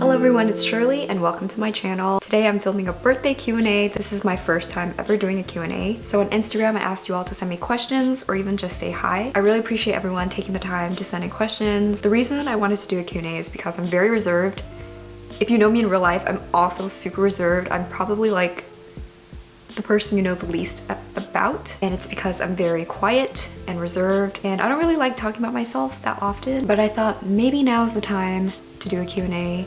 Hello everyone, it's Shirley and welcome to my channel. Today I'm filming a birthday Q&A. This is my first time ever doing a Q&A. So on Instagram I asked you all to send me questions or even just say hi. I really appreciate everyone taking the time to send in questions. The reason I wanted to do a Q&A is because I'm very reserved. If you know me in real life, I'm also super reserved. I'm probably like the person you know the least about, and it's because I'm very quiet and reserved and I don't really like talking about myself that often, but I thought maybe now's the time to do a Q&A.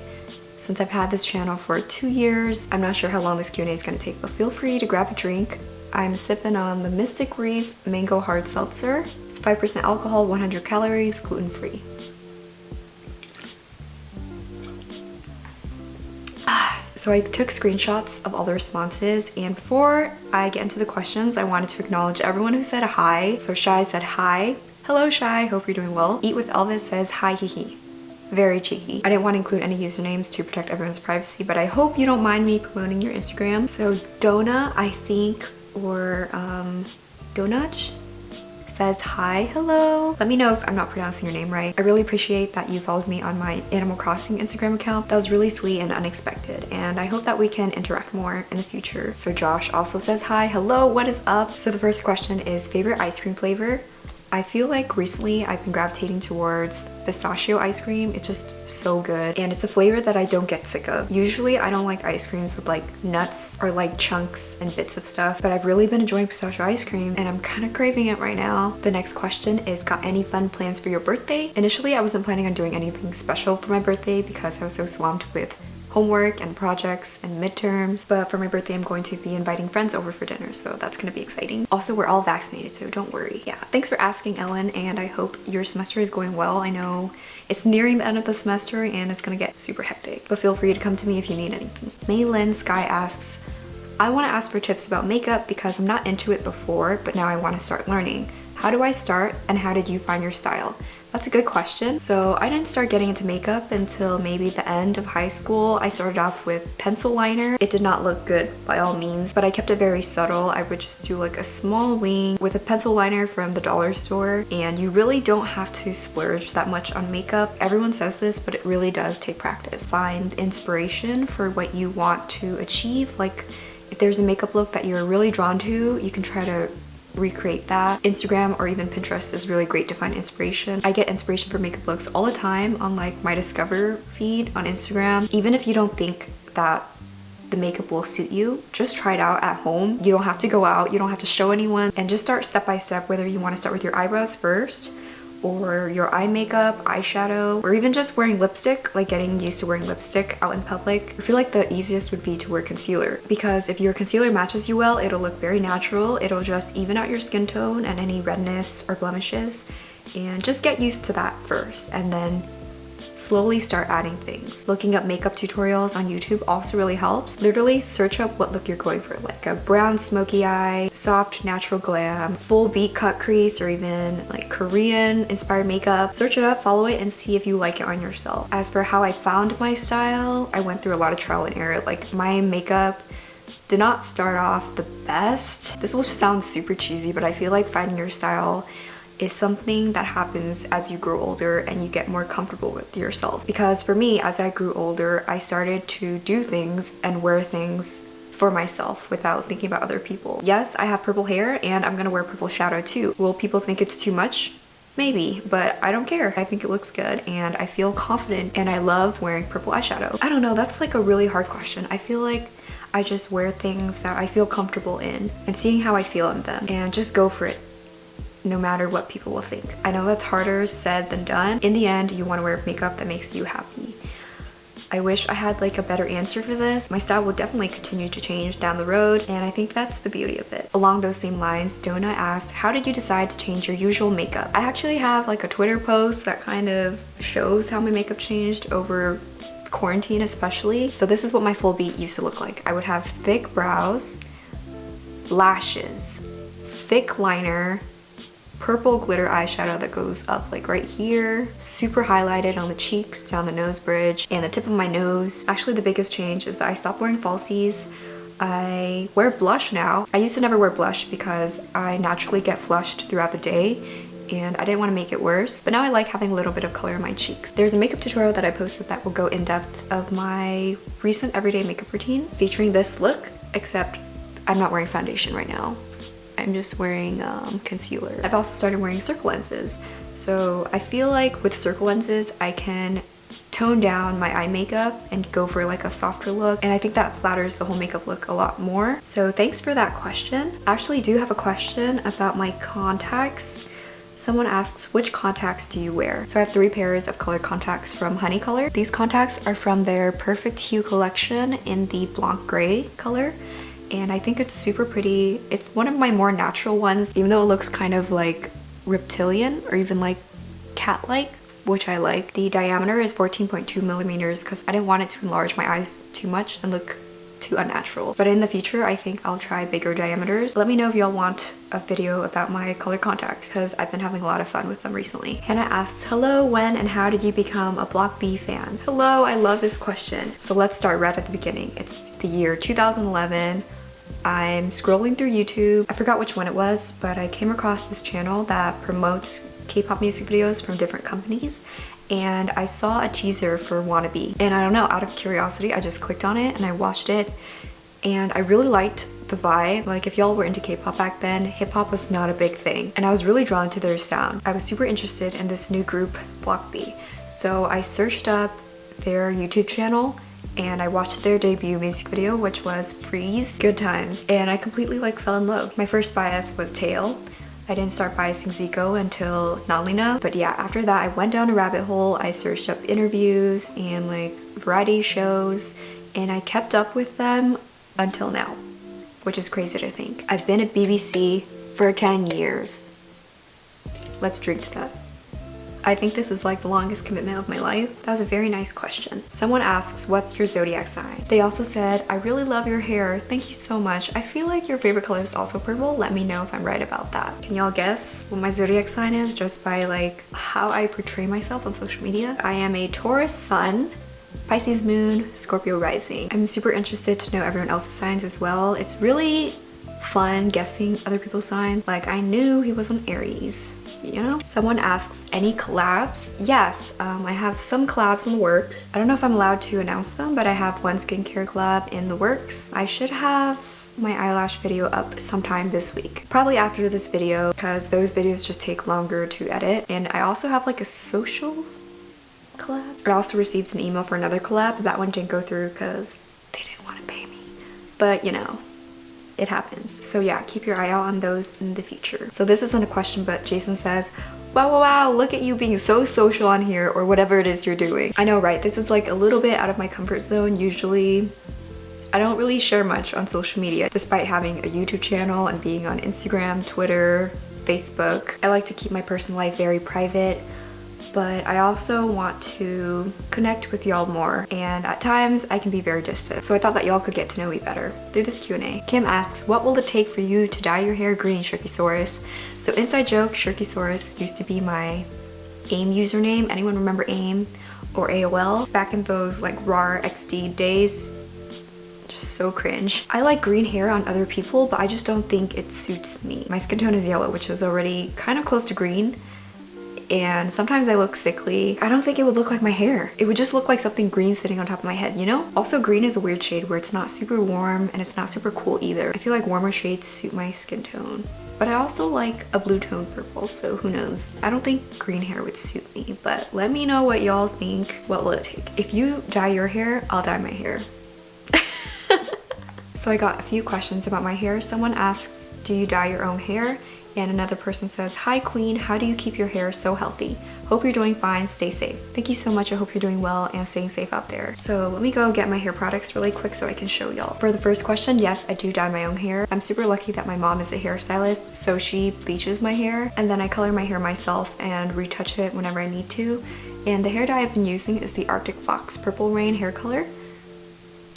Since I've had this channel for 2 years, I'm not sure how long this Q&A is going to take, but feel free to grab a drink. I'm sipping on the Mystic Reef Mango Hard Seltzer. It's 5% alcohol, 100 calories, gluten-free. So I took screenshots of all the responses, and before I get into the questions, I wanted to acknowledge everyone who said hi. So Shai said hi. Hello Shai, hope you're doing well. Eat with Elvis says hi hee hee. Very cheeky. I didn't want to include any usernames to protect everyone's privacy, but I hope you don't mind me promoting your Instagram. So Dona, I think, or Donach says hi, hello. Let me know if I'm not pronouncing your name right. I really appreciate that you followed me on my Animal Crossing Instagram account. That was really sweet and unexpected, and I hope that we can interact more in the future. So Josh also says hi, hello, what is up? So the first question is favorite ice cream flavor. I feel like recently I've been gravitating towards pistachio ice cream. It's just so good, and it's a flavor that I don't get sick of. Usually I don't like ice creams with like nuts or like chunks and bits of stuff, but I've really been enjoying pistachio ice cream and I'm kind of craving it right now. The next question is, got any fun plans for your birthday? Initially I wasn't planning on doing anything special for my birthday because I was so swamped with homework and projects and midterms, but for my birthday I'm going to be inviting friends over for dinner, so that's gonna be exciting. Also, we're all vaccinated, so don't worry. Yeah, thanks for asking, Ellen, and I hope your semester is going well. I know it's nearing the end of the semester and it's gonna get super hectic, but feel free to come to me if you need anything. Maylin Sky asks, I want to ask for tips about makeup because I'm not into it before, but now I want to start learning. How do I start, and how did you find your style? That's a good question. So I didn't start getting into makeup until maybe the end of high school. I started off with pencil liner. It did not look good by all means, but I kept it very subtle. I would just do like a small wing with a pencil liner from the dollar store, and you really don't have to splurge that much on makeup. Everyone says this, but it really does take practice. Find inspiration for what you want to achieve. Like if there's a makeup look that you're really drawn to, you can try to recreate that. Instagram or even Pinterest is really great to find inspiration. I get inspiration for makeup looks all the time on like my Discover feed on Instagram. Even if you don't think that the makeup will suit you, just try it out at home. You don't have to go out, you don't have to show anyone, and just start step by step, whether you want to start with your eyebrows first or your eye makeup, eyeshadow, or even just wearing lipstick, like getting used to wearing lipstick out in public. I feel like the easiest would be to wear concealer, because if your concealer matches you well, it'll look very natural. It'll just even out your skin tone and any redness or blemishes, and just get used to that first and then slowly start adding things. Looking up makeup tutorials on YouTube also really helps. Literally search up what look you're going for, like a brown smoky eye, soft natural glam, full beat cut crease, or even like Korean inspired makeup. Search it up, follow it, and see if you like it on yourself. As for how I found my style, I went through a lot of trial and error. Like my makeup did not start off the best. This will sound super cheesy, but I feel like finding your style is something that happens as you grow older and you get more comfortable with yourself. Because for me, as I grew older, I started to do things and wear things for myself without thinking about other people. Yes, I have purple hair and I'm gonna wear purple shadow too. Will people think it's too much? Maybe, but I don't care. I think it looks good and I feel confident, and I love wearing purple eyeshadow. I don't know, that's like a really hard question. I feel like I just wear things that I feel comfortable in and seeing how I feel in them, and just go for it, no matter what people will think. I know that's harder said than done. In the end, you want to wear makeup that makes you happy. I wish I had like a better answer for this. My style will definitely continue to change down the road, and I think that's the beauty of it. Along those same lines, Dona asked, how did you decide to change your usual makeup? I actually have like a Twitter post that kind of shows how my makeup changed over quarantine especially. So this is what my full beat used to look like. I would have thick brows, lashes, thick liner, purple glitter eyeshadow that goes up like right here, super highlighted on the cheeks, down the nose bridge, and the tip of my nose. Actually, the biggest change is that I stopped wearing falsies. I wear blush now. I used to never wear blush because I naturally get flushed throughout the day, and I didn't want to make it worse, but now I like having a little bit of color in my cheeks. There's a makeup tutorial that I posted that will go in depth of my recent everyday makeup routine featuring this look, except I'm not wearing foundation right now. I'm just wearing concealer. I've also started wearing circle lenses. So I feel like with circle lenses, I can tone down my eye makeup and go for like a softer look, and I think that flatters the whole makeup look a lot more. So thanks for that question. I actually do have a question about my contacts. Someone asks, which contacts do you wear? So I have 3 pairs of colored contacts from Honey Color. These contacts are from their Perfect Hue collection in the Blanc Gray color, and I think it's super pretty. It's one of my more natural ones, even though it looks kind of like reptilian or even like cat-like, which I like. The diameter is 14.2 millimeters because I didn't want it to enlarge my eyes too much and look too unnatural. But in the future, I think I'll try bigger diameters. Let me know if y'all want a video about my colored contacts because I've been having a lot of fun with them recently. Hannah asks, hello, when and how did you become a Block B fan? Hello, I love this question. So let's start right at the beginning. It's the year 2011. I'm scrolling through YouTube. I forgot which one it was, but I came across this channel that promotes K-pop music videos from different companies, and I saw a teaser for Wannabe, and I don't know, out of curiosity I just clicked on it and I watched it, and I really liked the vibe. Like, if y'all were into K-pop back then, hip-hop was not a big thing, and I was really drawn to their sound. I was super interested in this new group, Block B, so I searched up their YouTube channel and I watched their debut music video, which was Freeze. Good times. And I completely like fell in love. My first bias was Tail. I didn't start biasing Zico until Nalina. But yeah, after that I went down a rabbit hole. I searched up interviews and like variety shows, and I kept up with them until now, which is crazy to think. I've been at BBC for 10 years. Let's drink to that. I think this is like the longest commitment of my life. That was a very nice question. Someone asks, what's your zodiac sign? They also said, I really love your hair. Thank you so much. I feel like your favorite color is also purple. Let me know if I'm right about that. Can y'all guess what my zodiac sign is just by like how I portray myself on social media? I am a Taurus sun, Pisces moon, Scorpio rising. I'm super interested to know everyone else's signs as well. It's really fun guessing other people's signs. Like, I knew he was an Aries. You know? Someone asks, any collabs? Yes, I have some collabs in the works. I don't know if I'm allowed to announce them, but I have one skincare collab in the works. I should have my eyelash video up sometime this week. Probably after this video, because those videos just take longer to edit. And I also have like a social collab. I also received an email for another collab, but that one didn't go through because they didn't want to pay me. But you know, it happens. So yeah, keep your eye out on those in the future. So this isn't a question, but Jason says, wow, wow, wow, look at you being so social on here, or whatever it is you're doing. I know, right? This is like a little bit out of my comfort zone. Usually, I don't really share much on social media, despite having a YouTube channel and being on Instagram, Twitter, Facebook. I like to keep my personal life very private, but I also want to connect with y'all more, and at times I can be very distant. So I thought that y'all could get to know me better through this Q&A. Kim asks, what will it take for you to dye your hair green, Shirkysaurus? So inside joke, Shirkysaurus used to be my AIM username. Anyone remember AIM or AOL? Back in those like RAR XD days. Just so cringe. I like green hair on other people, but I just don't think it suits me. My skin tone is yellow, which is already kind of close to green. And sometimes I look sickly. I don't think it would look like my hair. It would just look like something green sitting on top of my head, you know? Also, green is a weird shade where it's not super warm and it's not super cool either. I feel like warmer shades suit my skin tone. But I also like a blue tone purple, so who knows? I don't think green hair would suit me, but let me know what y'all think. What will it take? If you dye your hair, I'll dye my hair. So I got a few questions about my hair. Someone asks, do you dye your own hair? And another person says, hi queen, how do you keep your hair so healthy? Hope you're doing fine, stay safe. Thank you so much, I hope you're doing well and staying safe out there. So let me go get my hair products really quick so I can show y'all. For the first question, yes, I do dye my own hair. I'm super lucky that my mom is a hairstylist, so she bleaches my hair and then I color my hair myself and retouch it whenever I need to. And the hair dye I've been using is the Arctic Fox Purple Rain hair color.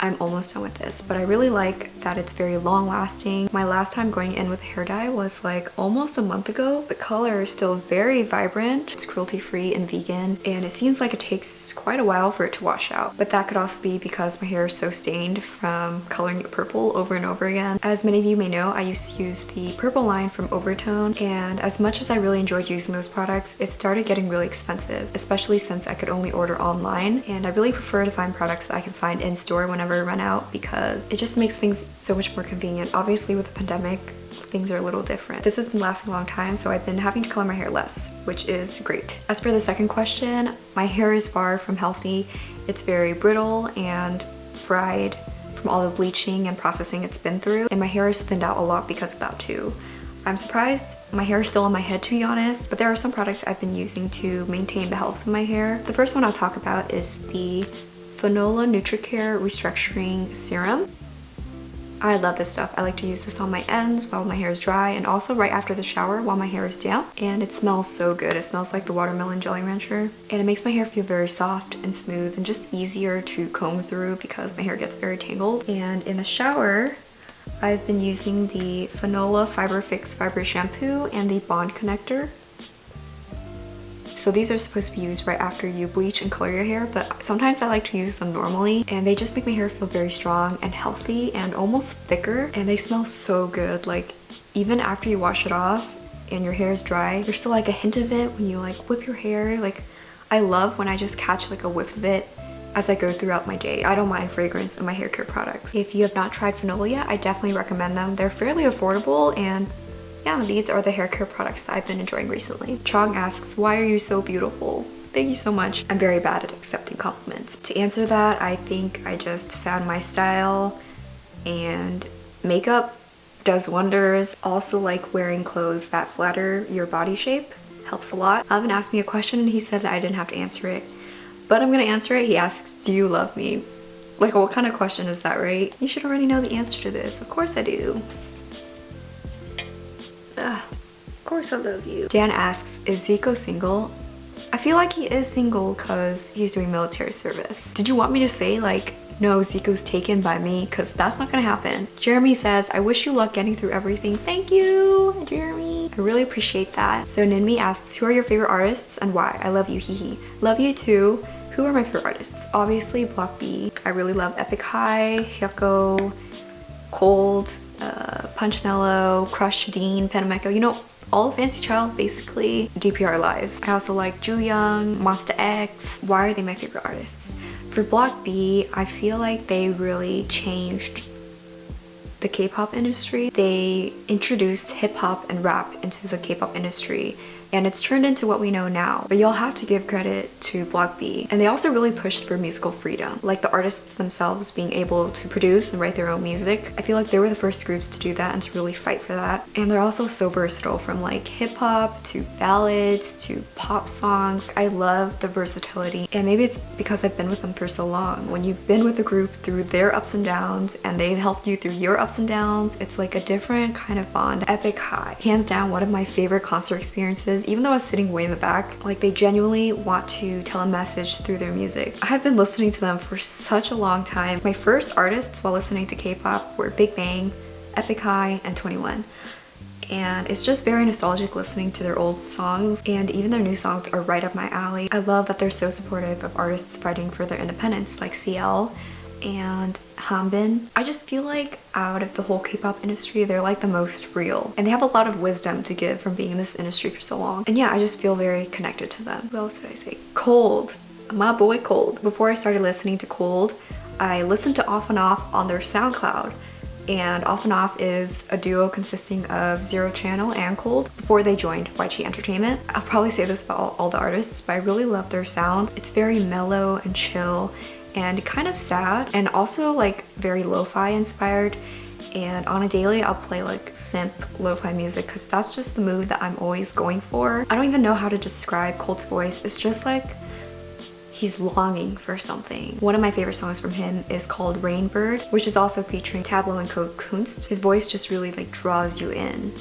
I'm almost done with this, but I really like that it's very long lasting. My last time going in with hair dye was like almost a month ago. The color is still very vibrant. It's cruelty free and vegan, and it seems like it takes quite a while for it to wash out. But that could also be because my hair is so stained from coloring it purple over and over again. As many of you may know, I used to use the purple line from Overtone, and as much as I really enjoyed using those products, it started getting really expensive, especially since I could only order online, and I really prefer to find products that I can find in store whenever I run out because it just makes things so much more convenient. Obviously with the pandemic, things are a little different. This has been lasting a long time, so I've been having to color my hair less, which is great. As for the second question, my hair is far from healthy. It's very brittle and fried from all the bleaching and processing it's been through, and my hair is thinned out a lot because of that too. I'm surprised my hair is still on my head, to be honest, but there are some products I've been using to maintain the health of my hair. The first one I'll talk about is the Fanola NutriCare Restructuring Serum. I love this stuff. I like to use this on my ends while my hair is dry, and also right after the shower while my hair is damp. And it smells so good. It smells like the watermelon Jolly Rancher. And it makes my hair feel very soft and smooth and just easier to comb through because my hair gets very tangled. And in the shower, I've been using the Fanola Fiber Fix Fiber Shampoo and the Bond Connector. So these are supposed to be used right after you bleach and color your hair, but sometimes I like to use them normally, and they just make my hair feel very strong and healthy and almost thicker, and they smell so good. Like, even after you wash it off and your hair is dry, there's still like a hint of it when you like whip your hair. Like, I love when I just catch like a whiff of it as I go throughout my day. I don't mind fragrance in my hair care products. If you have not tried Fanola yet, I definitely recommend them. They're fairly affordable, and yeah, these are the hair care products that I've been enjoying recently. Chong asks, why are you so beautiful? Thank you so much. I'm very bad at accepting compliments. To answer that, I think I just found my style, and makeup does wonders. Also, like wearing clothes that flatter your body shape helps a lot. Alvin asked me a question and he said that I didn't have to answer it, but I'm gonna answer it. He asks, do you love me? Like, what kind of question is that, right? You should already know the answer to this. Of course I do. Of course I love you. Dan asks, is Zico single? I feel like he is single because he's doing military service. Did you want me to say like, no, Zico's taken by me? Because that's not gonna happen. Jeremy says, I wish you luck getting through everything. Thank you, Jeremy. I really appreciate that. So Ninmi asks, who are your favorite artists and why? I love you, hee. Love you too. Who are my favorite artists? Obviously Block B. I really love Epic High, Hyukoh, Cold, Punchinello, Crush, Dean, Penameko, you know, all of Fancy Child, basically. DPR Live. I also like Jooyoung, Monsta X. Why are they my favorite artists? For Block B, I feel like they really changed the K-pop industry. They introduced hip-hop and rap into the K-pop industry, and it's turned into what we know now. But you'll have to give credit to Block B. And they also really pushed for musical freedom, like the artists themselves being able to produce and write their own music. I feel like they were the first groups to do that and to really fight for that. And they're also so versatile, from like hip-hop to ballads to pop songs. I love the versatility, and maybe it's because I've been with them for so long. When you've been with a group through their ups and downs and they've helped you through your ups and downs, it's like a different kind of bond. Epic High, hands down one of my favorite concert experiences. Even though I was sitting way in the back, like they genuinely want to tell a message through their music. I have been listening to them for such a long time. My first artists while listening to K-pop were Big Bang, Epic High, and 21. And it's just very nostalgic listening to their old songs, and even their new songs are right up my alley. I love that they're so supportive of artists fighting for their independence, like CL and Hanbin. I just feel like out of the whole K-pop industry, they're like the most real, and they have a lot of wisdom to give from being in this industry for so long. And yeah, I just feel very connected to them. What else did I say? Cold, my boy Cold. Before I started listening to Cold, I listened to Off and Off on their SoundCloud, and Off and Off is a duo consisting of Zero Channel and Cold before they joined YG Entertainment. I'll probably say this about all the artists, but I really love their sound. It's very mellow and chill and kind of sad, and also like very lo-fi inspired. And on a daily, I'll play like simp lo-fi music because that's just the mood that I'm always going for. I don't even know how to describe Cold's voice. It's just like he's longing for something. One of my favorite songs from him is called Rainbird, which is also featuring Tableau and Code Kunst. His voice just really like draws you in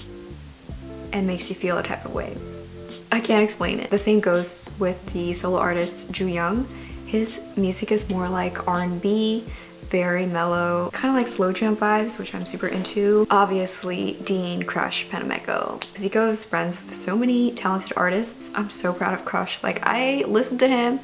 and makes you feel a type of way. I can't explain it. The same goes with the solo artist Jooyoung. His music is more like R&B very mellow, kind of like slow jam vibes, which I'm super into. Obviously, Dean Crush Panameko. Zico is friends with so many talented artists. I'm so proud of Crush. Like, I listened to him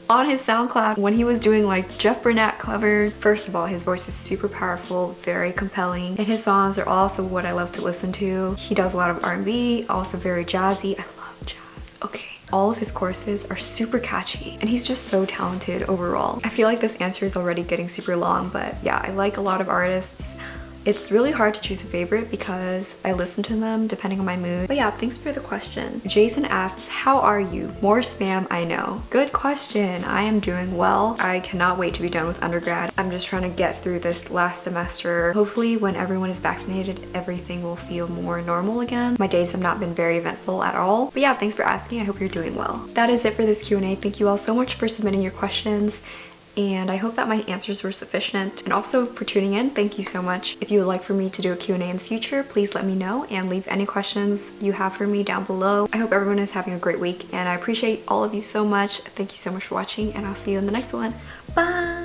on his SoundCloud when he was doing like Jeff Burnett covers. First of all, his voice is super powerful, very compelling, and his songs are also what I love to listen to. He does a lot of R&B, also very jazzy. I love jazz. Okay. All of his courses are super catchy, and he's just so talented overall. I feel like this answer is already getting super long, but yeah, I like a lot of artists. It's really hard to choose a favorite because I listen to them depending on my mood. But yeah, thanks for the question. Jason asks, how are you? More spam, I know. Good question. I am doing well. I cannot wait to be done with undergrad. I'm just trying to get through this last semester. Hopefully when everyone is vaccinated, everything will feel more normal again. My days have not been very eventful at all. But yeah, thanks for asking. I hope you're doing well. That is it for this Q&A. Thank you all so much for submitting your questions, and I hope that my answers were sufficient. And also for tuning in, thank you so much. If you would like for me to do a Q&A in the future, please let me know and leave any questions you have for me down below. I hope everyone is having a great week, and I appreciate all of you so much. Thank you so much for watching, and I'll see you in the next one. Bye!